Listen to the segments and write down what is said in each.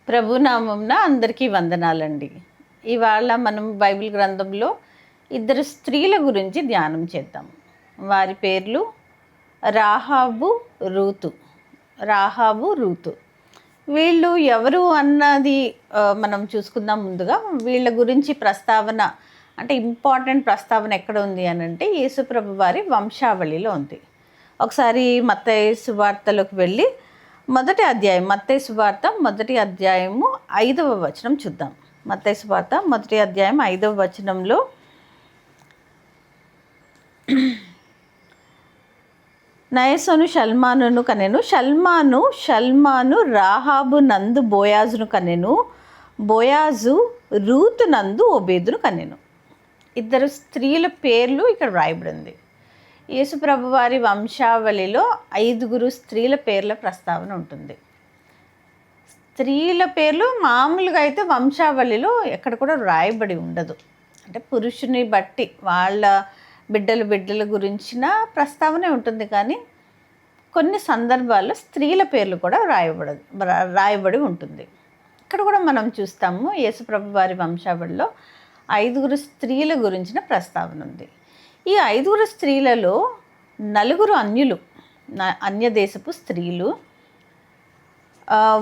ప్రభునామంన అందరికీ వందనాలండి. ఇవాళ మనం బైబిల్ గ్రంథంలో ఇద్దరు స్త్రీల గురించి ధ్యానం చేద్దాం. వారి పేర్లు రాహాబు, రూతు. రాహాబు, రూతు వీళ్ళు ఎవరు అన్నది మనం చూసుకుందాం. ముందుగా వీళ్ళ గురించి ప్రస్తావన, అంటే ఇంపార్టెంట్ ప్రస్తావన ఎక్కడ ఉంది అని అంటే యేసుప్రభు వారి వంశావళిలో ఉంది. ఒకసారి మత్తయి సువార్తలోకి వెళ్ళి మొదటి అధ్యాయం, మత్తయి సువార్త మొదటి అధ్యాయము 5వ వచనం చూద్దాం. మత్తయి సువార్త మొదటి అధ్యాయం 5వ వచనంలో నయసోను షల్మానును కనెను, షల్మాను రాహాబు నందు బోయాజును కనెను, బోయాజు రూతు నందు ఓబేదును కనెను. ఇద్దరు స్త్రీల పేర్లు ఇక్కడ రాయబడింది. యేసుప్రభు వారి వంశావళిలో 5 స్త్రీల పేర్ల ప్రస్తావన ఉంటుంది. స్త్రీల పేర్లు మామూలుగా అయితే వంశావళిలో ఎక్కడ కూడా రాయబడి ఉండదు. అంటే పురుషుని బట్టి వాళ్ళ బిడ్డల గురించిన ప్రస్తావనే ఉంటుంది, కానీ కొన్ని సందర్భాల్లో స్త్రీల పేర్లు కూడా రాయబడి ఉంటుంది. ఇక్కడ కూడా మనం చూస్తాము యేసుప్రభు వారి వంశావళిలో 5 స్త్రీల గురించిన ప్రస్తావన ఉంది. ఈ 5 స్త్రీలలో 4 అన్యులు, అన్య దేశపు స్త్రీలు.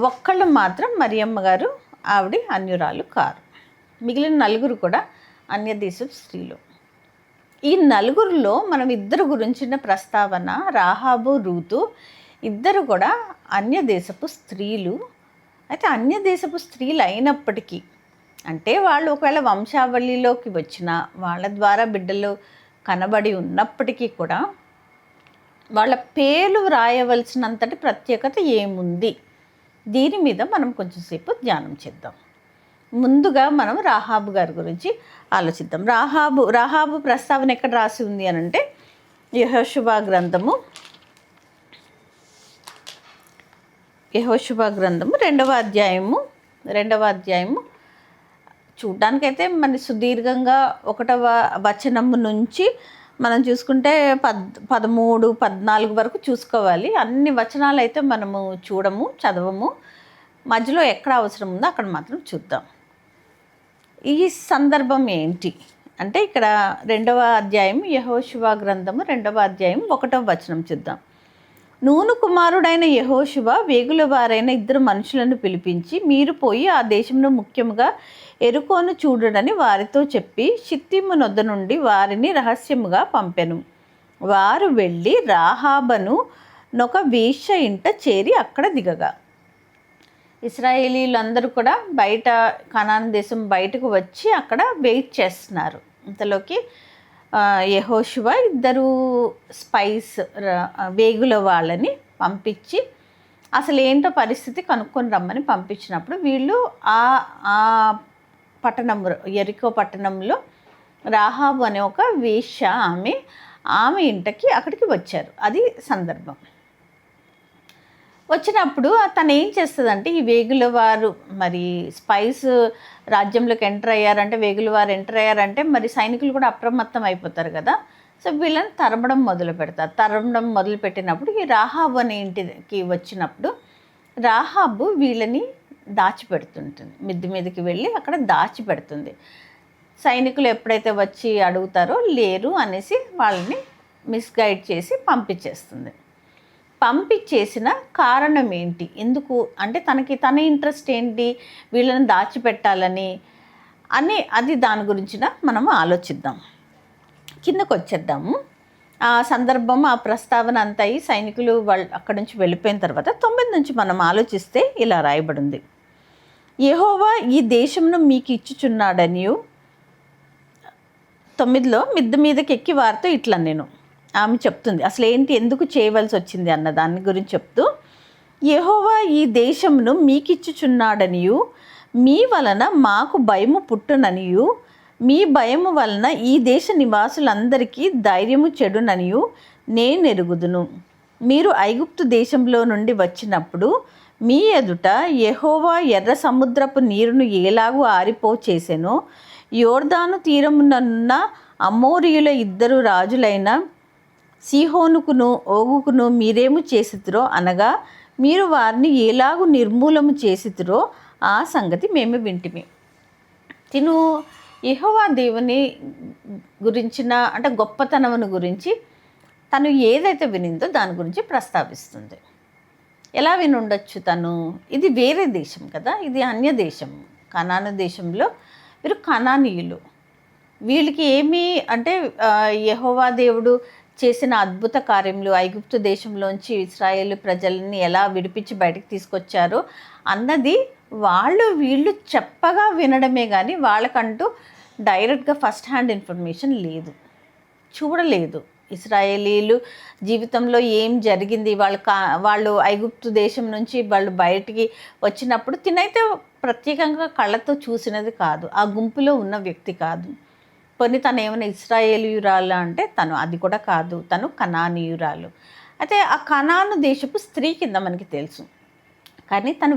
ఒక్కళ్ళు మాత్రం మరియమ్మ గారు, ఆవిడ అన్యురాలు కారు. మిగిలిన 4 కూడా అన్య దేశపు స్త్రీలు. ఈ 4లో మనం 2 గురించిన ప్రస్తావన, రాహాబు, రూతు, ఇద్దరు కూడా అన్య దేశపు స్త్రీలు. అయితే అన్య దేశపు స్త్రీలు అయినప్పటికీ, అంటే వాళ్ళు ఒకవేళ వంశావళిలోకి వచ్చిన వాళ్ళ ద్వారా బిడ్డలు కనబడి ఉన్నప్పటికీ కూడా వాళ్ళ పేర్లు రాయవలసినంతటి ప్రత్యేకత ఏముంది, దీని మీద మనం కొంచెంసేపు ధ్యానం చేద్దాం. ముందుగా మనం రాహాబు గారి గురించి ఆలోచిద్దాం. రాహాబు ప్రస్తావన ఎక్కడ రాసి ఉంది అని అంటే యెహోషువ గ్రంథము 2వ అధ్యాయము చూడ్డానికైతే మన సుదీర్ఘంగా 1వ వచనము నుంచి మనం చూసుకుంటే 13, 14 వరకు చూసుకోవాలి. అన్ని వచనాలు అయితే మనము చదవము. మధ్యలో ఎక్కడ అవసరం ఉందో అక్కడ మాత్రం చూద్దాం. ఈ సందర్భం ఏంటి అంటే ఇక్కడ 2వ అధ్యాయం, యెహోషువ గ్రంథము 2వ అధ్యాయం 1వ వచనం చూద్దాం. నూను కుమారుడైన యెహోషువ వేగులవారైన 2 మనుషులను పిలిపించి, మీరు పోయి ఆ దేశంలో ముఖ్యముగా ఎరుకోను చూడడని వారితో చెప్పి షిత్తీము నొద్ద నుండి వారిని రహస్యముగా పంపెను. వారు వెళ్ళి రాహాబను నొక వేశ్య ఇంట చేరి అక్కడ దిగగా, ఇశ్రాయేలీలందరూ కూడా బయట కనాన్ దేశం బయటకు వచ్చి అక్కడ వెయిట్ చేస్తున్నారు. ఇంతలోకి యెహోషువ 2 స్పైస్ వేగుల వాళ్ళని పంపించి అసలు ఏంటో పరిస్థితి కనుక్కొని రమ్మని పంపించినప్పుడు వీళ్ళు ఆ పట్టణము, యెరికో పట్టణంలో రాహాబు అనే ఒక వేశ్య ఆమె ఇంటికి అక్కడికి వచ్చారు. అది సందర్భం. వచ్చినప్పుడు తను ఏం చేస్తుందంటే, ఈ వేగుల వారు మరి స్పైస్ రాజ్యంలోకి వేగుల వారు ఎంటర్ అయ్యారంటే మరి సైనికులు కూడా అప్రమత్తం అయిపోతారు కదా. సో వీళ్ళని తరమడం మొదలుపెట్టినప్పుడు ఈ రాహాబు అనే ఇంటికి వచ్చినప్పుడు రాహాబు వీళ్ళని దాచిపెడుతుంటుంది. మిద్ది మీదకి వెళ్ళి అక్కడ దాచిపెడుతుంది. సైనికులు ఎప్పుడైతే వచ్చి అడుగుతారో లేరు అనేసి వాళ్ళని మిస్గైడ్ చేసి పంపించేసిన కారణం ఏంటి, ఎందుకు అంటే తన ఇంట్రెస్ట్ ఏంటి, వీళ్ళని దాచిపెట్టాలని అది దాని గురించిన మనం ఆలోచిద్దాం. కిందకు వచ్చేద్దాము. ఆ సందర్భం, ఆ ప్రస్తావన అంతా అయ్యి సైనికులు వాళ్ళు అక్కడి నుంచి వెళ్ళిపోయిన తర్వాత 9 నుంచి మనం ఆలోచిస్తే ఇలా రాయబడింది. యెహోవా ఈ దేశంను మీకు ఇచ్చుచున్నాడనియు, 9లో మిద్ద మీదకి ఎక్కి వారితో ఇట్లా నేను ఆమె చెప్తుంది అసలు ఏంటి, ఎందుకు చేయవలసి వచ్చింది అన్న దాని గురించి చెప్తూ, యెహోవా ఈ దేశమును మీకిచ్చుచున్నాడనియు, మీ వలన మాకు భయము పుట్టుననియు, మీ భయము వలన ఈ దేశ నివాసులందరికీ ధైర్యము చెడుననియు నేనెరుగుదును. మీరు ఐగుప్తు దేశంలో నుండి వచ్చినప్పుడు మీ ఎదుట యెహోవా ఎర్ర సముద్రపు నీరును ఎలాగూ ఆరిపోచేసెనో, యోర్దాను తీరమునన్న అమోరీయుల 2 రాజులైన సీహోనుకును ఓగుకును మీరేము చేసిద్రో అనగా మీరు వారిని ఎలాగూ నిర్మూలము చేసితురో ఆ సంగతి మేము వింటిమి. తిను యెహోవా దేవుని గురించిన అంటే గొప్పతనమును గురించి తను ఏదైతే వినిందో దాని గురించి ప్రస్తావిస్తుంది. ఎలా వినుండొచ్చు తను? ఇది వేరే దేశం కదా, ఇది అన్య దేశం. కనాను దేశంలో వీరు కనానీయులు. వీళ్ళకి ఏమీ అంటే యెహోవా దేవుడు చేసిన అద్భుత కార్యములు, ఐగుప్తు దేశంలోంచి ఇశ్రాయేలు ప్రజల్ని ఎలా విడిపించి బయటికి తీసుకొచ్చారో అన్నది వీళ్ళు చెప్పగా వినడమే కానీ వాళ్ళకంటూ డైరెక్ట్గా ఫస్ట్ హ్యాండ్ ఇన్ఫర్మేషన్ లేదు, చూడలేదు. ఇశ్రాయేలీలు జీవితంలో ఏం జరిగింది, వాళ్ళు ఐగుప్తు దేశం నుంచి వాళ్ళు బయటికి వచ్చినప్పుడు తినైతే ప్రత్యేకంగా కళ్ళతో చూసినది కాదు, ఆ గుంపులో ఉన్న వ్యక్తి కాదు. కొన్ని తను ఏమైనా ఇశ్రాయేలీయురాలు అంటే తను అది కూడా కాదు, తను కనానీయురాలు. అయితే ఆ కనాను దేశపు స్త్రీ కింద మనకి తెలుసు. కానీ తను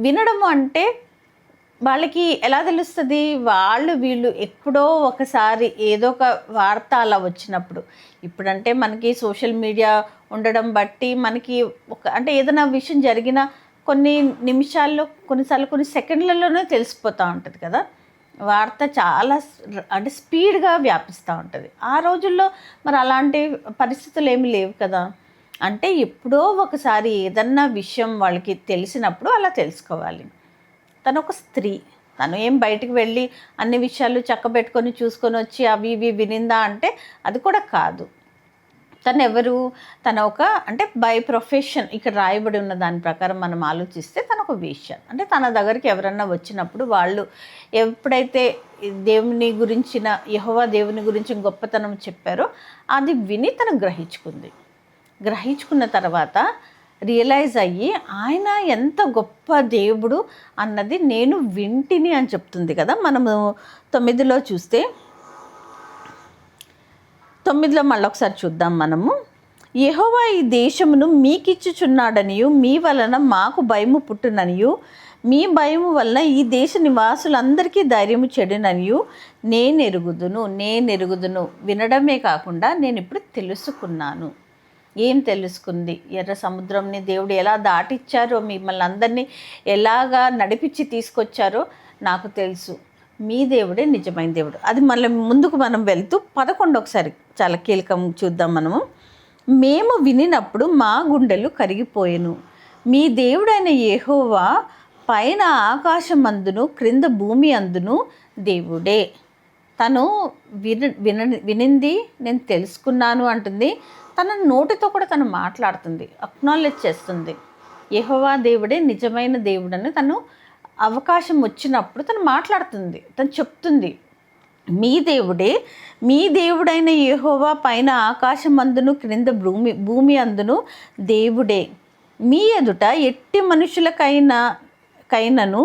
వినడము అంటే వాళ్ళకి ఎలా తెలుస్తుంది? వీళ్ళు ఎప్పుడో ఒకసారి ఏదో ఒక వార్త అలా వచ్చినప్పుడు, ఇప్పుడంటే మనకి సోషల్ మీడియా ఉండడం బట్టి మనకి అంటే ఏదైనా విషయం జరిగిన కొన్ని నిమిషాల్లో, కొన్నిసార్లు కొన్ని సెకండ్లలోనే తెలిసిపోతూ ఉంటుంది కదా. వార్త చాలా అంటే స్పీడ్గా వ్యాపిస్తూ ఉంటుంది. ఆ రోజుల్లో మరి అలాంటి పరిస్థితులు ఏమి లేవు కదా. అంటే ఎప్పుడో ఒకసారి ఏదన్నా విషయం వాళ్ళకి తెలిసినప్పుడు అలా తెలుసుకోవాలి. తను ఒక స్త్రీ, తను ఏం బయటికి వెళ్ళి అన్ని విషయాలు చక్కబెట్టుకొని చూసుకొని వచ్చి అవి ఇవి వినిందా అంటే అది కూడా కాదు. తను ఎవరు? తన అంటే బై ప్రొఫెషన్ ఇక్కడ రాయబడి ఉన్న దాని ప్రకారం మనం ఆలోచిస్తే తను ఒక వేశ్య. అంటే తన దగ్గరికి ఎవరన్నా వచ్చినప్పుడు వాళ్ళు ఎప్పుడైతే దేవుని గురించిన యెహోవా దేవుని గురించి గొప్పతనం చెప్పారో అది విని తను గ్రహించుకున్న తర్వాత రియలైజ్ అయ్యి ఆయన ఎంత గొప్ప దేవుడు అన్నది నేను వింటిని అని చెప్తుంది కదా. మనము 9లో చూస్తే, 9లో మళ్ళీ ఒకసారి చూద్దాం మనము. యెహోవా ఈ దేశమును మీకిచ్చుచున్నాడనియు మీ వలన మాకు భయము పుట్టుననియు మీ భయము వలన ఈ దేశ నివాసులందరికీ ధైర్యము చెడుననియు నేనెరుగుదును. వినడమే కాకుండా నేను ఇప్పుడు తెలుసుకున్నాను. ఏం తెలుసుకుంది? ఎర్ర సముద్రంని దేవుడు ఎలా దాటిచ్చారో, మిమ్మల్ని అందరినీ ఎలాగా నడిపించి తీసుకొచ్చారో నాకు తెలుసు. మీ దేవుడే నిజమైన దేవుడు. అది మళ్ళీ ముందుకు మనం వెళ్తూ 11 ఒకసారి చాలా కీలకం చూద్దాం మనము. మేము వినినప్పుడు మా గుండెలు కరిగిపోయెను. మీ దేవుడైన యెహోవా పైన ఆకాశమందును క్రింద భూమి అందును దేవుడే. తను వినింది నేను తెలుసుకున్నాను అంటుంది. తన నోటితో కూడా తను మాట్లాడుతుంది, అక్నాలెడ్జ్ చేస్తుంది. యెహోవా దేవుడే నిజమైన దేవుడని తను అవకాశం వచ్చినప్పుడు తను మాట్లాడుతుంది, తను చెప్తుంది. మీ దేవుడైన యెహోవా పైన ఆకాశమందును క్రింద భూమి అందును దేవుడే. మీ ఎదుట ఎట్టి మనుషులకైనను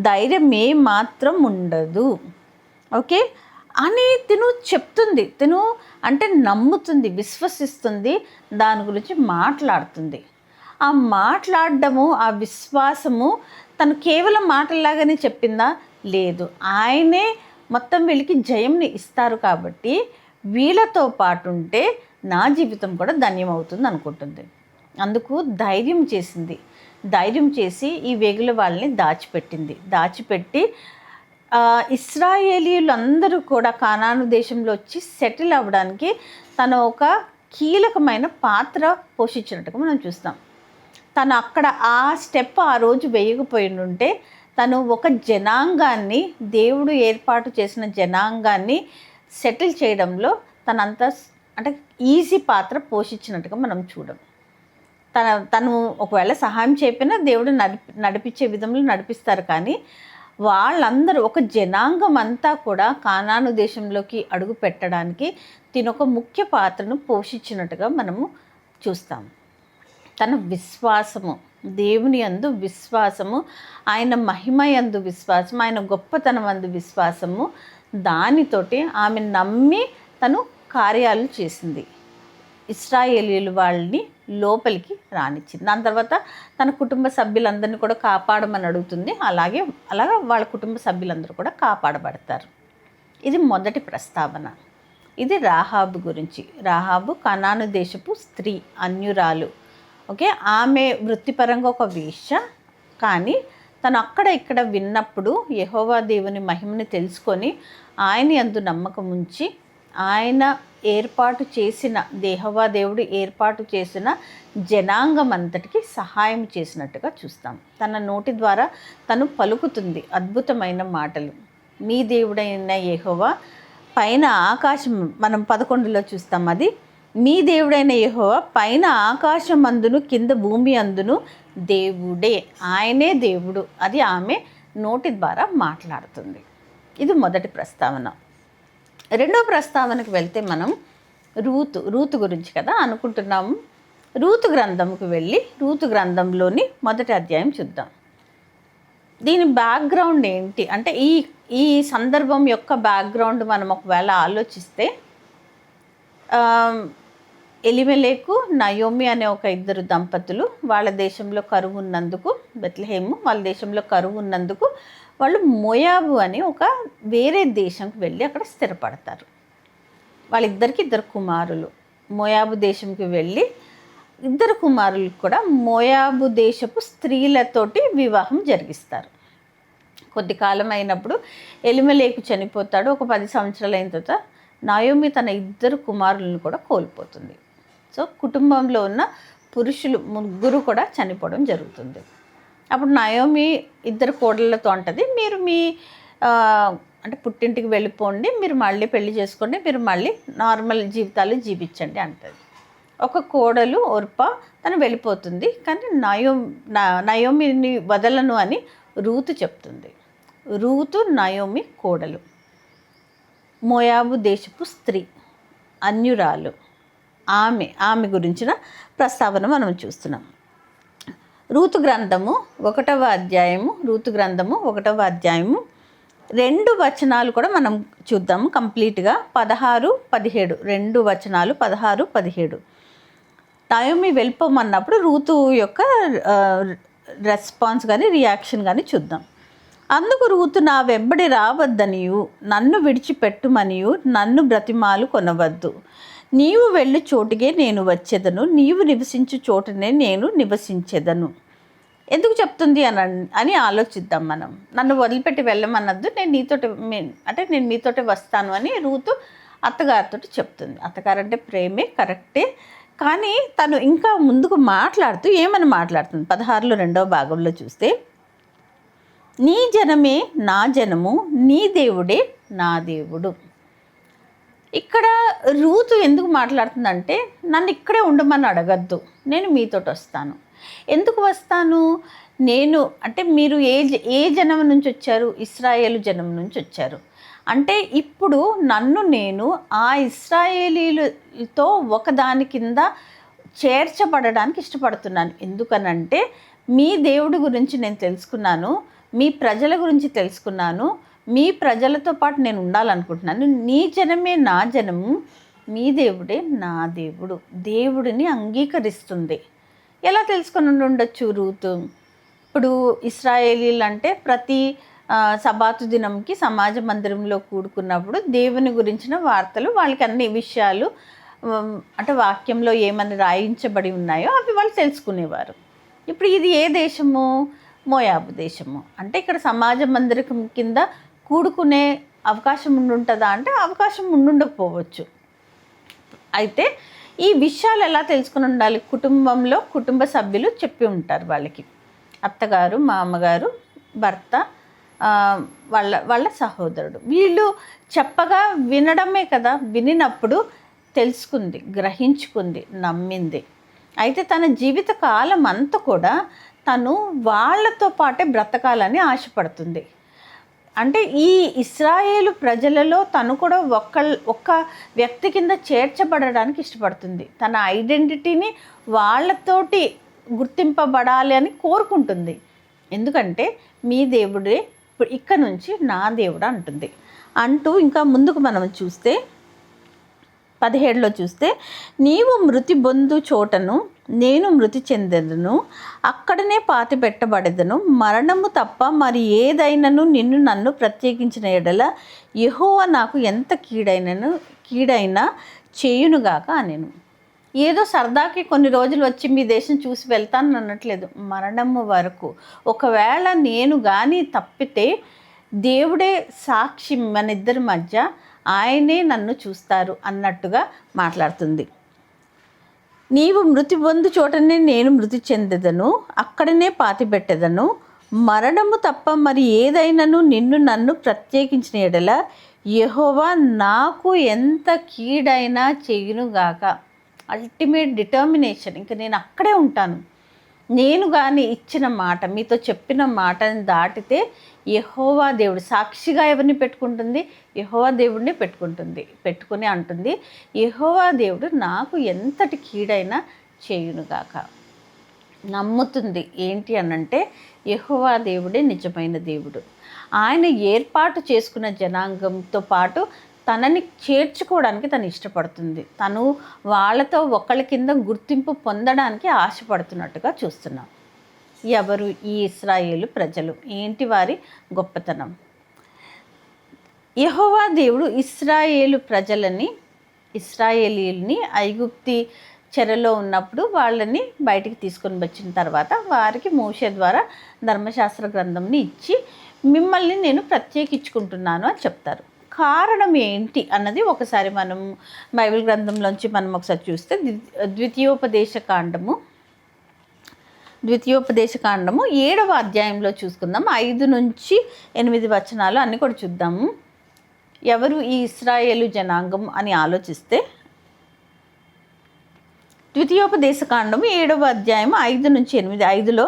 ధైర్యమే మాత్రం ఉండదు. ఓకే అని తిను చెప్తుంది. తిను అంటే నమ్ముతుంది, విశ్వసిస్తుంది, దాని గురించి మాట్లాడుతుంది. ఆ మాట్లాడడము, ఆ విశ్వాసము తను కేవలం మాటల్లాగానే చెప్పిందా? లేదు. ఆయనే మొత్తం వీళ్ళకి జయంని ఇస్తారు కాబట్టి వీళ్ళతో పాటు ఉంటే నా జీవితం కూడా ధన్యమవుతుంది అనుకుంటుంది. అందుకు ధైర్యం చేసి ఈ వేగుల వాళ్ళని దాచిపెట్టి ఇశ్రాయేలీయులందరూ కూడా కానాను దేశంలో వచ్చి సెటిల్ అవ్వడానికి తను ఒక కీలకమైన పాత్ర పోషించినట్టుగా మనం చూస్తాం. తను అక్కడ ఆ స్టెప్ ఆ రోజు వేయకపోయిండుంటే తను ఒక జనాంగాన్ని, దేవుడు ఏర్పాటు చేసిన జనాంగాన్ని సెటిల్ చేయడంలో తనంత అంటే ఈజీ పాత్ర పోషించినట్టుగా మనం చూడం. తను ఒకవేళ సహాయం చేయకపోయినా దేవుడు నడిపించే విధంలో నడిపిస్తారు. కానీ వాళ్ళందరూ ఒక జనాంగం అంతా కూడా కానాను దేశంలోకి అడుగు పెట్టడానికి తినొక ముఖ్య పాత్రను పోషించినట్టుగా మనము చూస్తాం. తన విశ్వాసము, దేవుని యందు విశ్వాసము, ఆయన మహిమ యందు విశ్వాసము, ఆయన గొప్పతనం యందు విశ్వాసము, దానితోటి ఆమె నమ్మి తను కార్యాలు చేసింది. ఇశ్రాయేలీయులు వాళ్ళని లోపలికి రానిచ్చింది. దాని తర్వాత తన కుటుంబ సభ్యులందరినీ కూడా కాపాడమని అడుగుతుంది. అలాగా వాళ్ళ కుటుంబ సభ్యులందరూ కూడా కాపాడబడతారు. ఇది మొదటి ప్రస్తావన. ఇది రాహాబు గురించి. రాహాబు కనాను దేశపు స్త్రీ, అన్యురాలు. ఓకే, ఆమె వృత్తిపరంగా ఒక వేశ్య, కానీ తను అక్కడ ఇక్కడ విన్నప్పుడు యెహోవా దేవుని మహిమని తెలుసుకొని ఆయన యందు నమ్మకం ఉంచి ఆయన ఏర్పాటు చేసిన యెహోవా దేవుడు ఏర్పాటు చేసిన జనాంగం అంతటికి సహాయం చేసినట్టుగా చూస్తాం. తన నోటి ద్వారా తను పలుకుతుంది అద్భుతమైన మాటలు. మీ దేవుడైన యెహోవా పైన ఆకాశం, మనం 11లో చూస్తాం, అది మీ దేవుడైన యెహోవా పైన ఆకాశం అందును కింద భూమి అందును దేవుడే, ఆయనే దేవుడు. అది ఆమె నోటి ద్వారా మాట్లాడుతుంది. ఇది మొదటి ప్రస్తావన. రెండో ప్రస్తావనకు వెళ్తే మనం రూతు గురించి కదా అనుకుంటున్నాము. రూతు గ్రంథంకి వెళ్ళి రూతు గ్రంథంలోని మొదటి అధ్యాయం చూద్దాం. దీని బ్యాక్గ్రౌండ్ ఏంటి అంటే ఈ సందర్భం యొక్క బ్యాక్గ్రౌండ్ మనం ఒకవేళ ఆలోచిస్తే, ఎలిమెలెకు నయోమి అనే ఒక ఇద్దరు దంపతులు వాళ్ళ దేశంలో కరువు ఉన్నందుకు, బెత్లెహేము వాళ్ళ దేశంలో కరువు ఉన్నందుకు వాళ్ళు మోయాబు అని ఒక వేరే దేశంకి వెళ్ళి అక్కడ స్థిరపడతారు. వాళ్ళిద్దరికి ఇద్దరు కుమారులు. మోయాబు దేశంకి వెళ్ళి ఇద్దరు కుమారులకు కూడా మోయాబు దేశపు స్త్రీలతోటి వివాహం జరిగిస్తారు. కొద్ది కాలం అయినప్పుడు ఎలిమెలెకు చనిపోతాడు. ఒక 10 సంవత్సరాలు అయిన తర్వాత నయోమి తన ఇద్దరు కుమారులను కూడా కోల్పోతుంది. సో కుటుంబంలో ఉన్న పురుషులు 3 కూడా చనిపోవడం జరుగుతుంది. అప్పుడు నయోమి ఇద్దరు కోడళ్ళతో అంటది, మీరు మీ అంటే పుట్టింటికి వెళ్ళిపోండి, మీరు మళ్ళీ పెళ్లి చేసుకోండి, మీరు మళ్ళీ నార్మల్ జీవితాలు జీవించండి అంటది. ఒక కోడలు ఒర్పా తను వెళ్ళిపోతుంది, కానీ నయోమిని వదలను అని రూతు చెప్తుంది. రూతు నయోమి కోడలు, మోయాబు దేశపు స్త్రీ, అన్యురాలు. ఆమె గురించిన ప్రస్తావన మనం చూస్తున్నాం. రూతు గ్రంథము 1వ అధ్యాయము 2 వచనాలు కూడా మనం చూద్దాము కంప్లీట్గా. 16, 17 2 వచనాలు 16, 17. నయోమి వెళ్ళిపోమన్నప్పుడు రూతు యొక్క రెస్పాన్స్ కానీ రియాక్షన్ కానీ చూద్దాం. అందుకు రూతు, నా వెంబడి రావద్దనియు నన్ను విడిచిపెట్టుమనియు నన్ను బ్రతిమాలు కొనవద్దు, నీవు వెళ్ళు చోటుకే నేను వచ్చేదను, నీవు నివసించు చోటునే నేను నివసించేదను. ఎందుకు చెప్తుంది అని ఆలోచిద్దాం మనం. నన్ను వదిలిపెట్టి వెళ్ళమన్నద్దు, నేను మీతోటి వస్తాను అని రూతు అత్తగారితో చెప్తుంది. అత్తగారు అంటే ప్రేమే, కరెక్టే, కానీ తను ఇంకా ముందుకు మాట్లాడుతూ ఏమని మాట్లాడుతుంది 16లో 2వ భాగంలో చూస్తే, నీ జనమే నా జనము, నీ దేవుడే నా దేవుడు. ఇక్కడ రూతు ఎందుకు మాట్లాడుతుందంటే, నన్ను ఇక్కడే ఉండమని అడగద్దు, నేను మీతోటి వస్తాను. ఎందుకు వస్తాను నేను అంటే, మీరు ఏ జనం నుంచి వచ్చారు? ఇశ్రాయేలు జనం నుంచి వచ్చారు. అంటే ఇప్పుడు నేను ఆ ఇశ్రాయేలీలతో ఒకదాని కింద చేర్చబడడానికి ఇష్టపడుతున్నాను. ఎందుకనంటే మీ దేవుడి గురించి నేను తెలుసుకున్నాను, మీ ప్రజల గురించి తెలుసుకున్నాను, మీ ప్రజలతో పాటు నేను ఉండాలనుకుంటున్నాను. నీ జనమే నా జనము, మీ దేవుడే నా దేవుడు. దేవుడిని అంగీకరిస్తుంది. ఎలా తెలుసుకొని ఉండొచ్చు రూతు? ఇప్పుడు ఇశ్రాయేలీలు అంటే ప్రతి సబాతు దినంకి సమాజ మందిరంలో కూడుకున్నప్పుడు దేవుని గురించిన వార్తలు, వాళ్ళకి అన్ని విషయాలు అంటే వాక్యంలో ఏమని రాయించబడి ఉన్నాయో అవి వాళ్ళు తెలుసుకునేవారు. ఇప్పుడు ఇది ఏ దేశము? మోయాబు దేశము. అంటే ఇక్కడ సమాజ మందిరం కింద కూడుకునే అవకాశం ఉండుంటుందా అంటే అవకాశం ఉండుండకపోవచ్చు. అయితే ఈ విషయాలు ఎలా తెలుసుకుని ఉండాలి? కుటుంబంలో కుటుంబ సభ్యులు చెప్పి ఉంటారు వాళ్ళకి, అత్తగారు, మామగారు, భర్త, వాళ్ళ సహోదరుడు. వీళ్ళు చెప్పగా వినడమే కదా, వినినప్పుడు తెలుసుకుంది, గ్రహించుకుంది, నమ్మింది. అయితే తన జీవిత కాలం అంతా కూడా తను వాళ్ళతో పాటే బ్రతకాలని ఆశపడుతుంది. అంటే ఈ ఇశ్రాయేలు ప్రజలలో తను కూడా ఒక్క వ్యక్తి కింద చేర్చబడడానికి ఇష్టపడుతుంది. తన ఐడెంటిటీని వాళ్ళతోటి గుర్తింపబడాలి అని కోరుకుంటుంది. ఎందుకంటే మీ దేవుడే ఇక్కడ నుంచి నా దేవుడు అంటూ ఇంకా ముందుకు మనం చూస్తే 17లో చూస్తే, నీవు మృతి పొందు చోటను నేను మృతి చెందెదను, అక్కడనే పాతి పెట్టబడెదను, మరణము తప్ప మరి ఏదైనను నన్ను ప్రత్యేకించిన ఎడల యెహోవా నాకు ఎంత కీడైనా చేయునుగాక అనెను. ఏదో సరదాకి కొన్ని రోజులు వచ్చి మీ దేశం చూసి వెళ్తాను అనట్లేదు, మరణము వరకు. ఒకవేళ నేను కానీ తప్పితే దేవుడే సాక్షి, మన ఇద్దరి మధ్య ఆయనే నన్ను చూస్తారు అన్నట్టుగా మాట్లాడుతుంది. నీవు మృతి పొందు చోటనే నేను మృతి చెందెదను, అక్కడనే పాతిపెట్టెదను. మరణము తప్ప మరి ఏదైనాను నిన్ను నన్ను ప్రత్యేకించిన ఎడల యెహోవా నాకు ఎంత కీడైనా చేయునుగాక. అల్టిమేట్ డిటర్మినేషన్, ఇంకా నేను అక్కడే ఉంటాను. నేను కానీ ఇచ్చిన మాట, మీతో చెప్పిన మాటని దాటితే యెహోవా దేవుడు సాక్షిగా ఎవరిని పెట్టుకుంటుంది? యెహోవా దేవుడిని పెట్టుకుని అంటుంది, యెహోవా దేవుడు నాకు ఎంతటి కీడైనా చేయునుగాక. నమ్ముతుంది. ఏంటి అనంటే యెహోవా దేవుడే నిజమైన దేవుడు. ఆయన ఏర్పాటు చేసుకున్న జనాంగంతో పాటు తనని చేర్చుకోవడానికి తను ఇష్టపడుతుంది. తను వాళ్ళతో ఒకళ్ళ కింద గుర్తింపు పొందడానికి ఆశపడుతున్నట్టుగా చూస్తున్నాం. ఎవరు? ఈ ఇశ్రాయేలు ప్రజలు. ఏంటి వారి గొప్పతనం? యెహోవా దేవుడు ఇశ్రాయేలీయుల్ని ఐగుప్తి చెరలో ఉన్నప్పుడు వాళ్ళని బయటికి తీసుకొని వచ్చిన తర్వాత వారికి మోషే ద్వారా ధర్మశాస్త్ర గ్రంథంని ఇచ్చి మిమ్మల్ని నేను ప్రత్యేకించుకుంటున్నాను అని చెప్తారు. కారణం ఏంటి అన్నది ఒకసారి మనం బైబిల్ గ్రంథంలోంచి మనం ఒకసారి చూస్తే ద్వితీయోపదేశ కాండము 7వ అధ్యాయంలో చూసుకుందాం. 5 నుంచి 8 వచనాలు అన్నీ కూడా చూద్దాము. ఎవరు ఈ ఇశ్రాయేలు జనాంగం అని ఆలోచిస్తే ద్వితీయోపదేశ కాండము 7వ అధ్యాయం 5 నుంచి 8. 5లో,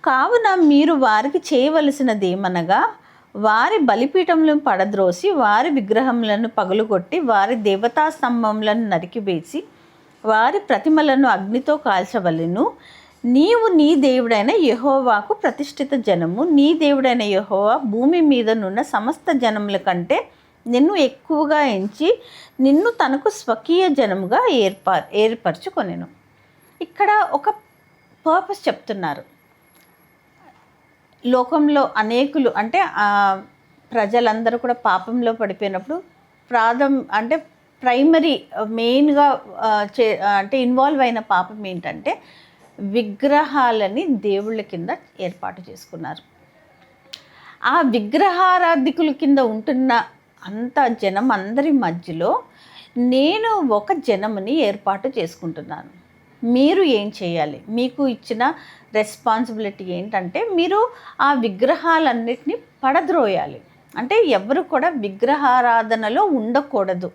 కావున మీరు వారికి చేయవలసినదేమనగా వారి బలిపీఠములను పడద్రోసి వారి విగ్రహములను పగులుగొట్టి వారి దేవతా స్తంభములను నరికివేసి వారి ప్రతిమలను అగ్నితో కాల్చవలెను. నీవు నీ దేవుడైన యెహోవాకు ప్రతిష్ఠిత జనము. నీ దేవుడైన యెహోవా భూమి మీద నున్న సమస్త జనముల కంటే నిన్ను ఎక్కువగా ఎంచి నిన్ను తనకు స్వకీయ జనముగా ఏర్పరచుకొనెను. ఇక్కడ ఒక పర్పస్ చెప్తున్నారు. లోకంలో అనేకులు అంటే ప్రజలందరూ కూడా పాపంలో పడిపోయినప్పుడు ప్రైమరీ మెయిన్గా అంటే ఇన్వాల్వ్ అయిన పాపం ఏంటంటే విగ్రహాలని దేవుళ్ళ కింద ఏర్పాటు చేసుకున్నారు. ఆ విగ్రహారాధికుల కింద ఉంటున్న అంత జనం అందరి మధ్యలో నేను ఒక జనముని ఏర్పాటు చేసుకుంటున్నాను. మీరు ఏం చేయాలి? మీకు ఇచ్చిన రెస్పాన్సిబిలిటీ ఏంటంటే మీరు ఆ విగ్రహాలన్నిటినీ పడద్రోయాలి. అంటే ఎవరు కూడా విగ్రహారాధనలో ఉండకూడదు.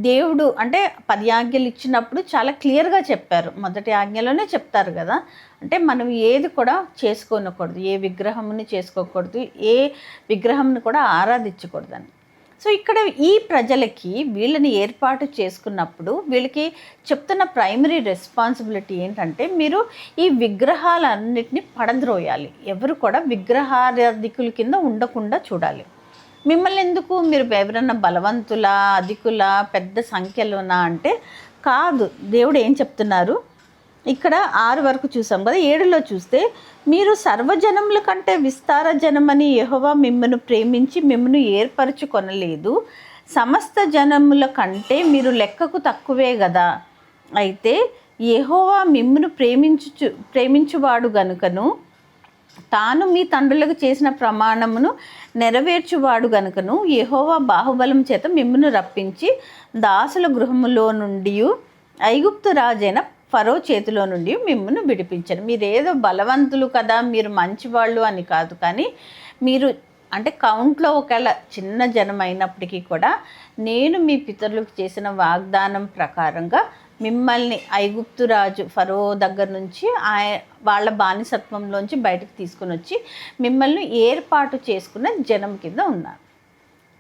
దేవుడు అంటే 10 ఆజ్ఞలు ఇచ్చినప్పుడు చాలా క్లియర్గా చెప్పారు. మొదటి ఆజ్ఞలోనే చెప్తారు కదా, అంటే మనం ఏది కూడా చేసుకోనకూడదు, ఏ విగ్రహముని చేసుకోకూడదు, ఏ విగ్రహంని కూడా ఆరాధించకూడదని. సో ఇక్కడ ఈ ప్రజలకి వీళ్ళని ఏర్పాటు చేసుకున్నప్పుడు వీళ్ళకి చెప్తున్న ప్రైమరీ రెస్పాన్సిబిలిటీ ఏంటంటే మీరు ఈ విగ్రహాలన్నిటిని పడద్రోయాలి. ఎవరు కూడా విగ్రహారాధికుల కింద ఉండకుండా చూడాలి. మిమ్మల్ని ఎందుకు, మీరు ఎవరన్నా బలవంతులా, అధికులా, పెద్ద సంఖ్యలోనా అంటే కాదు. దేవుడు ఏం చెప్తున్నారు ఇక్కడ 6 వరకు చూసాం కదా. 7లో చూస్తే, మీరు సర్వజనముల కంటే విస్తార జనమని యెహోవా మిమ్మను ప్రేమించి మిమ్మను ఏర్పరచుకొనలేదు. సమస్త జనముల కంటే మీరు లెక్కకు తక్కువే కదా. అయితే యెహోవా మిమ్మను ప్రేమించువాడు గనుకను తాను మీ తండ్రులకు చేసిన ప్రమాణమును నెరవేర్చువాడు గనుకను యెహోవా బాహుబలం చేత మిమ్మను రప్పించి దాసుల గృహములో నుండి ఐగుప్తు రాజైన ఫరో చేతిలో నుండి మిమ్మల్ని విడిపించారు. మీరేదో బలవంతులు కదా, మీరు మంచివాళ్ళు అని కాదు, కానీ మీరు అంటే కౌంట్లో ఒకవేళ చిన్న జనం అయినప్పటికీ కూడా నేను మీ పితరులకు చేసిన వాగ్దానం ప్రకారంగా మిమ్మల్ని ఐగుప్తు రాజు ఫరో దగ్గర నుంచి వాళ్ళ బానిసత్వంలోంచి బయటకు తీసుకుని వచ్చి మిమ్మల్ని ఏర్పాటు చేసుకున్న జనం కింద ఉన్నారు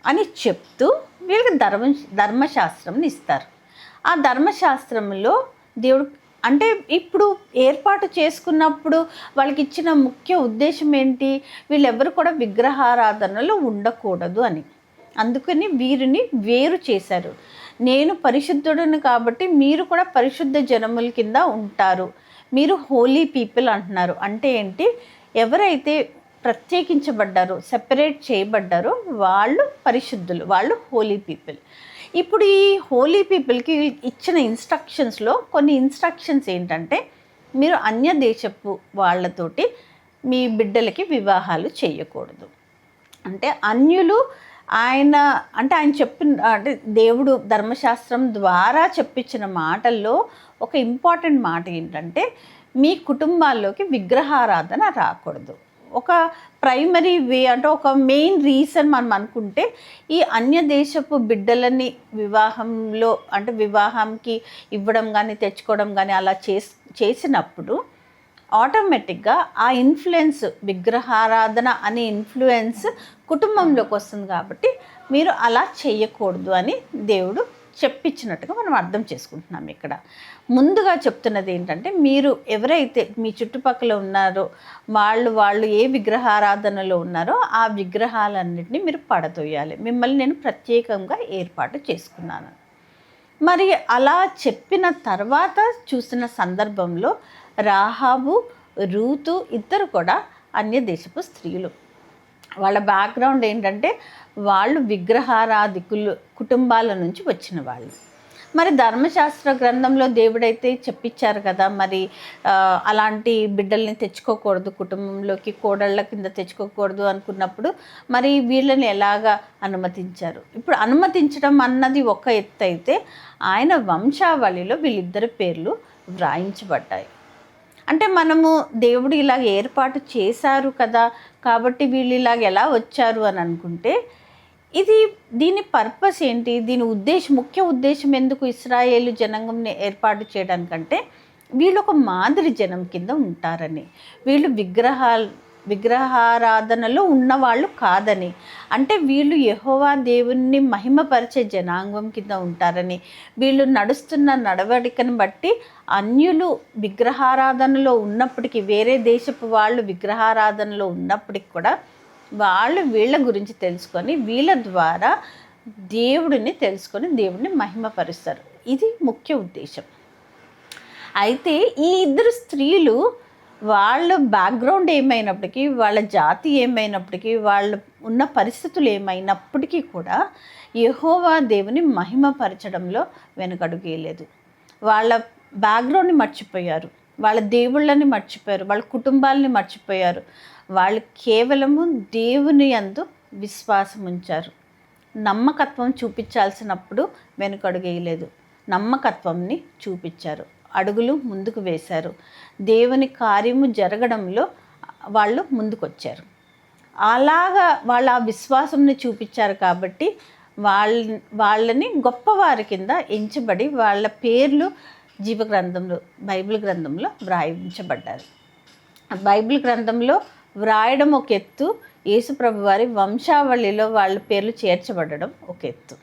అని చెప్తూ వీళ్ళకి ధర్మశాస్త్రంని ఇస్తారు. ఆ ధర్మశాస్త్రంలో దేవుడు అంటే ఇప్పుడు ఏర్పాటు చేసుకున్నప్పుడు వాళ్ళకి ఇచ్చిన ముఖ్య ఉద్దేశం ఏంటి? వీళ్ళెవరు కూడా విగ్రహారాధనలో ఉండకూడదు అని. అందుకని వీరిని వేరు చేశారు. నేను పరిశుద్ధుడను కాబట్టి మీరు కూడా పరిశుద్ధ జనముల కింద ఉంటారు, మీరు హోలీ పీపుల్ అంటున్నారు. అంటే ఏంటి? ఎవరైతే ప్రత్యేకించబడ్డారో, సెపరేట్ చేయబడ్డారో వాళ్ళు పరిశుద్ధులు, వాళ్ళు హోలీ పీపుల్. ఇప్పుడు ఈ హోలీ పీపుల్కి ఇచ్చిన ఇన్స్ట్రక్షన్స్లో కొన్ని ఇన్స్ట్రక్షన్స్ ఏంటంటే, మీరు అన్య దేశపు వాళ్ళతోటి మీ బిడ్డలకి వివాహాలు చేయకూడదు. అంటే అన్యులు ఆయన చెప్పిన, అంటే దేవుడు ధర్మశాస్త్రం ద్వారా చెప్పించిన మాటల్లో ఒక ఇంపార్టెంట్ మాట ఏంటంటే, మీ కుటుంబాల్లోకి విగ్రహారాధన రాకూడదు. ఒక ప్రైమరీ వే, అంటే ఒక మెయిన్ రీజన్ మనం అనుకుంటే, ఈ అన్య దేశపు బిడ్డలని వివాహంలో, అంటే వివాహంకి ఇవ్వడం కానీ తెచ్చుకోవడం కానీ అలా చేసినప్పుడు ఆటోమేటిక్గా ఆ ఇన్ఫ్లుయెన్స్, విగ్రహారాధన అనే ఇన్ఫ్లుయెన్స్ కుటుంబంలోకి వస్తుంది. కాబట్టి మీరు అలా చేయకూడదు అని దేవుడు చెప్పించినట్టుగా మనం అర్థం చేసుకుంటున్నాం. ఇక్కడ ముందుగా చెప్తున్నది ఏంటంటే, మీరు ఎవరైతే మీ చుట్టుపక్కల ఉన్నారో వాళ్ళు ఏ విగ్రహారాధనలో ఉన్నారో ఆ విగ్రహాలన్నింటినీ మీరు పడదోయాలి. మిమ్మల్ని నేను ప్రత్యేకంగా ఏర్పాటు చేసుకున్నాను. మరి అలా చెప్పిన తర్వాత చూసిన సందర్భంలో రాహాబు, రూతు ఇద్దరు కూడా అన్య దేశపు స్త్రీలు. వాళ్ళ బ్యాక్గ్రౌండ్ ఏంటంటే, వాళ్ళు విగ్రహారాధికులు కుటుంబాల నుంచి వచ్చిన వాళ్ళు. మరి ధర్మశాస్త్ర గ్రంథంలో దేవుడైతే చెప్పించారు కదా, మరి అలాంటి బిడ్డల్ని తెచ్చుకోకూడదు, కుటుంబంలోకి కోడళ్ళ కింద తెచ్చుకోకూడదు అనుకున్నప్పుడు మరి వీళ్ళని ఎలాగా అనుమతించారు? ఇప్పుడు అనుమతించడం అన్నది ఒక ఎత్తు అయితే, ఆయన వంశావళిలో వీళ్ళిద్దరి పేర్లు వ్రాయించబడ్డాయి. అంటే మనము దేవుడు ఇలాగ ఏర్పాటు చేశారు కదా, కాబట్టి వీళ్ళు ఇలాగ ఎలా వచ్చారు అని అనుకుంటే, దీని పర్పస్ ఏంటి, దీని ముఖ్య ఉద్దేశం ఎందుకు ఇశ్రాయేలు జనాంగంని ఏర్పాటు చేయడానికంటే, వీళ్ళు ఒక మాదిరి జనం కింద ఉంటారని, వీళ్ళు విగ్రహారాధనలో ఉన్నవాళ్ళు కాదని, అంటే వీళ్ళు యెహోవా దేవుణ్ణి మహిమపరిచే జనాంగం కింద ఉంటారని, వీళ్ళు నడుస్తున్న నడవడికను బట్టి అన్యులు విగ్రహారాధనలో ఉన్నప్పటికీ, వేరే దేశపు వాళ్ళు విగ్రహారాధనలో ఉన్నప్పటికి కూడా వాళ్ళు వీళ్ళ గురించి తెలుసుకొని వీళ్ళ ద్వారా దేవుడిని తెలుసుకొని దేవుడిని మహిమపరుస్తారు. ఇది ముఖ్య ఉద్దేశం. అయితే ఈ ఇద్దరు స్త్రీలు వాళ్ళ బ్యాక్గ్రౌండ్ ఏమైనప్పటికీ, వాళ్ళ జాతి ఏమైనప్పటికీ, వాళ్ళు ఉన్న పరిస్థితులు ఏమైనప్పటికీ కూడా యెహోవా దేవుని మహిమపరచడంలో వెనుకడుగేయలేదు. వాళ్ళ బ్యాక్గ్రౌండ్ని మర్చిపోయారు, వాళ్ళ దేవుళ్ళని మర్చిపోయారు, వాళ్ళ కుటుంబాలని మర్చిపోయారు. వాళ్ళు కేవలము దేవుని యందు విశ్వాసం ఉంచారు. నమ్మకత్వం చూపించాల్సినప్పుడు వెనుకడుగేయలేదు, నమ్మకత్వంని చూపించారు, అడుగులు ముందుకు వేశారు. దేవుని కార్యము జరగడంలో వాళ్ళు ముందుకొచ్చారు. అలాగా వాళ్ళ ఆ విశ్వాసంని చూపించారు కాబట్టి వాళ్ళని గొప్పవారి కింద ఎంచబడి వాళ్ళ పేర్లు జీవగ్రంథంలో, బైబిల్ గ్రంథంలో వ్రాయించబడ్డారు. బైబిల్ గ్రంథంలో వ్రాయడం ఒక ఎత్తు, యేసుప్రభు వారి వంశావళిలో వాళ్ళ పేర్లు చేర్చబడడం ఒక ఎత్తు.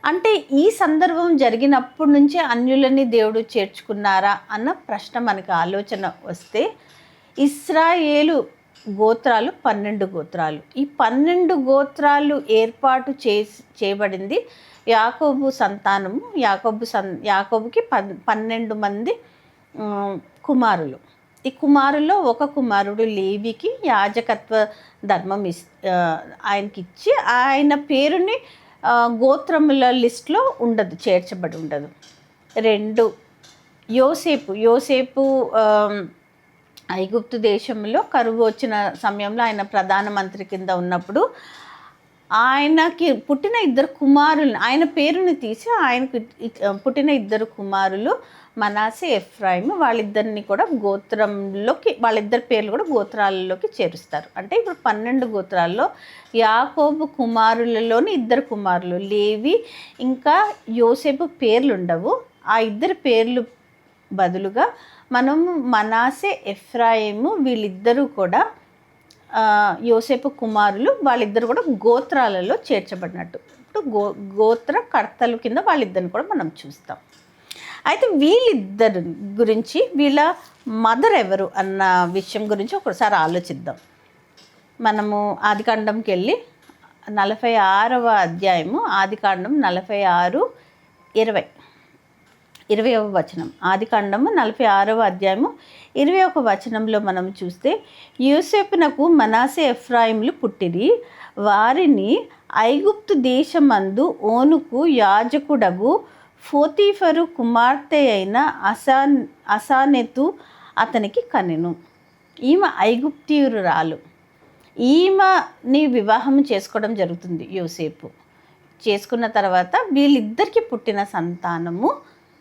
అంటే ఈ సందర్భం జరిగినప్పటి నుంచి అన్యులని దేవుడు చేర్చుకున్నారా అన్న ప్రశ్న మనకు ఆలోచన వస్తే, ఇశ్రాయేలు గోత్రాలు 12 గోత్రాలు. ఈ 12 గోత్రాలు ఏర్పాటు చేయబడింది యాకోబు సంతానము. యాకోబుకి 12 మంది కుమారులు. ఈ కుమారుల్లో ఒక కుమారుడు లేవికి యాజకత్వ ధర్మం ఆయనకి ఇచ్చి, ఆయన పేరుని గోత్రముల లిస్ట్లో ఉండదు, చేర్చబడి ఉండదు. 2 యోసేపు ఐగుప్తు దేశంలో కరువు వచ్చిన సమయంలో ఆయన ప్రధానమంత్రి కింద ఉన్నప్పుడు ఆయనకి పుట్టిన 2 కుమారులు, ఆయన పేరుని తీసి ఆయనకు పుట్టిన 2 కుమారులు మనాసే, ఎఫ్రాయిము, వాళ్ళిద్దరిని కూడా గోత్రంలోకి, వాళ్ళిద్దరి పేర్లు కూడా గోత్రాలలోకి చేరుస్తారు. అంటే ఇప్పుడు 12 గోత్రాల్లో యాకోబు కుమారులలోని 2 కుమారులు లేవి ఇంకా యోసేపు పేర్లు ఉండవు. ఆ 2 పేర్లు బదులుగా మనము మనాసే, ఎఫ్రాయిము వీళ్ళిద్దరూ కూడా యోసేపు కుమారులు, వాళ్ళిద్దరు కూడా గోత్రాలలో చేర్చబడినట్టు. ఇప్పుడు గోత్ర కర్తలు కింద వాళ్ళిద్దరిని కూడా మనం చూస్తాం. అయితే వీళ్ళిద్దరు గురించి, వీళ్ళ మదర్ ఎవరు అన్న విషయం గురించి ఒకసారి ఆలోచిద్దాం. మనము ఆదికాండంకి వెళ్ళి 46వ అధ్యాయము, ఆదికాండం 46:20. 20వ వచనం, ఆదికాండము 46వ అధ్యాయము 21వ వచనంలో మనం చూస్తే, యోసేపునకు మనష్షే ఎఫ్రాయిములు పుట్టిరి. వారిని ఐగుప్తు దేశమందు ఓనుకు యాజకుడగు పోతీఫరు కుమార్తె అయిన అసానెతు అతనికి కనెను. ఈమె ఐగుప్తీయురాలు. ఈమెని వివాహం చేసుకోవడం జరుగుతుంది యోసేపు. చేసుకున్న తర్వాత వీళ్ళిద్దరికి పుట్టిన సంతానము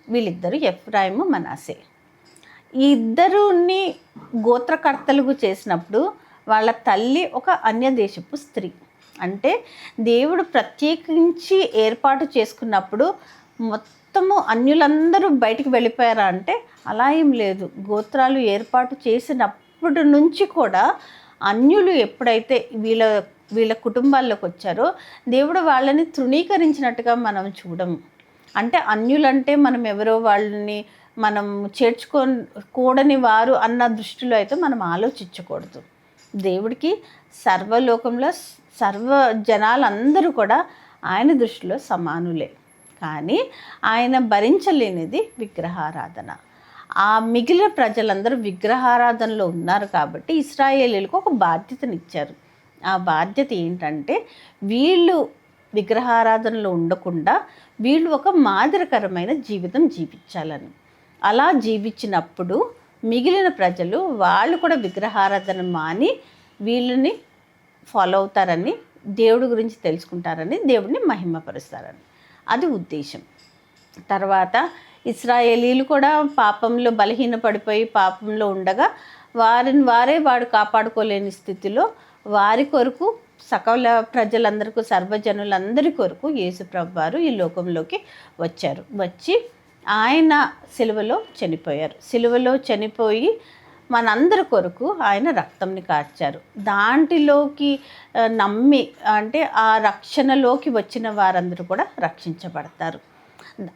వీళ్ళిద్దరు ఎఫ్రాయిము, మనష్షే. ఈ ఇద్దరుని గోత్రకర్తలుగు చేసినప్పుడు వాళ్ళ తల్లి ఒక అన్యదేశపు స్త్రీ. అంటే దేవుడు ప్రత్యేకించి ఏర్పాటు చేసుకున్నప్పుడు మొత్తము అన్యులందరూ బయటికి వెళ్ళిపోయారా అంటే అలా ఏం లేదు. గోత్రాలు ఏర్పాటు చేసినప్పటి నుంచి కూడా అన్యులు ఎప్పుడైతే వీళ్ళ కుటుంబాల్లోకి వచ్చారో దేవుడు వాళ్ళని తృణీకరించినట్టుగా మనం చూడము. అంటే అన్యులంటే మనం ఎవరో వాళ్ళని మనం చేర్చుకోకూడని వారు అన్న దృష్టిలో అయితే మనం ఆలోచించకూడదు. దేవుడికి సర్వలోకంలో సర్వ జనాలందరూ కూడా ఆయన దృష్టిలో సమానులే. కానీ ఆయన భరించలేనిది విగ్రహారాధన. ఆ మిగిలిన ప్రజలందరూ విగ్రహారాధనలో ఉన్నారు కాబట్టి ఇశ్రాయేలీలకు ఒక బాధ్యతనిచ్చారు. ఆ బాధ్యత ఏంటంటే వీళ్ళు విగ్రహారాధనలో ఉండకుండా వీళ్ళు ఒక మాదిరికరమైన జీవితం జీవించాలని. అలా జీవించినప్పుడు మిగిలిన ప్రజలు వాళ్ళు కూడా విగ్రహారాధన మాని వీళ్ళని ఫాలో అవుతారని, దేవుడి గురించి తెలుసుకుంటారని, దేవుడిని మహిమపరుస్తారని. అది ఉద్దేశం. తర్వాత ఇశ్రాయేలీలు కూడా పాపంలో బలహీనపడిపోయి పాపంలో ఉండగా వారే వాడు కాపాడుకోలేని స్థితిలో వారి కొరకు సకల ప్రజలందరికీ, సర్వజనులందరి కొరకు యేసుప్రభు వారు ఈ లోకంలోకి వచ్చి ఆయన సిలువలో చనిపోయారు. సిలువలో చనిపోయి మనందరి కొరకు ఆయన రక్తంని కార్చారు. దాంట్లోకి నమ్మి అంటే ఆ రక్షణలోకి వచ్చిన వారందరూ కూడా రక్షించబడతారు.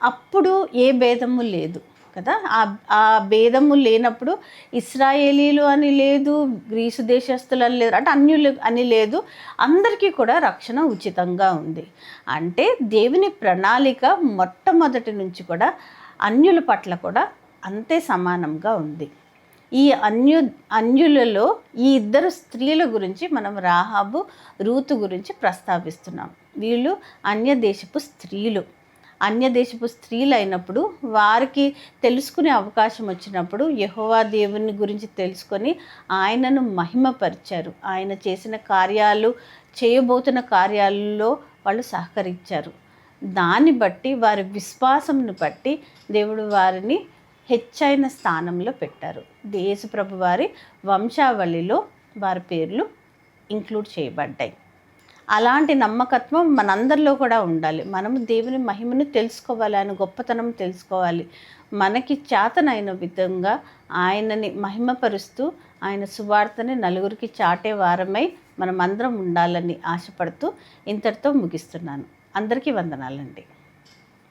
అప్పుడు ఏ భేదము లేదు కదా. ఆ భేదము లేనప్పుడు ఇశ్రాయేలీలు అని లేదు, గ్రీసు దేశస్తులు అని లేదు, అంటే అన్యులు అని లేదు. అందరికీ కూడా రక్షణ ఉచితంగా ఉంది. అంటే దేవుని ప్రణాళిక మొట్టమొదటి నుంచి కూడా అన్యుల పట్ల కూడా అంతే సమానంగా ఉంది. ఈ అన్యులలో ఈ ఇద్దరు స్త్రీల గురించి మనం రాహాబు, రూతు గురించి ప్రస్తావిస్తున్నాం. వీళ్ళు అన్యదేశపు స్త్రీలు అయినప్పుడు వారికి తెలుసుకునే అవకాశం వచ్చినప్పుడు యెహోవా దేవుని గురించి తెలుసుకొని ఆయనను మహిమపరిచారు. ఆయన చేసిన కార్యాలు, చేయబోతున్న కార్యాలలో వాళ్ళు సహకరించారు. దాన్ని బట్టి వారి విశ్వాసంను బట్టి దేవుడు వారిని హెచ్చైన స్థానంలో పెట్టారు. యేసుప్రభు వారి వంశావళిలో వారి పేర్లు ఇంక్లూడ్ చేయబడ్డాయి. అలాంటి నమ్మకత్వం మనందరిలో కూడా ఉండాలి. మనము దేవుని మహిమను తెలుసుకోవాలి, ఆయన గొప్పతనం తెలుసుకోవాలి. మనకి చేతనైన విధంగా ఆయనని మహిమపరుస్తూ ఆయన సువార్తని నలుగురికి చాటే వారమై మనమందరం ఉండాలని ఆశపడుతూ ఇంతటితో ముగిస్తున్నాను. అందరికీ వందనాలండి.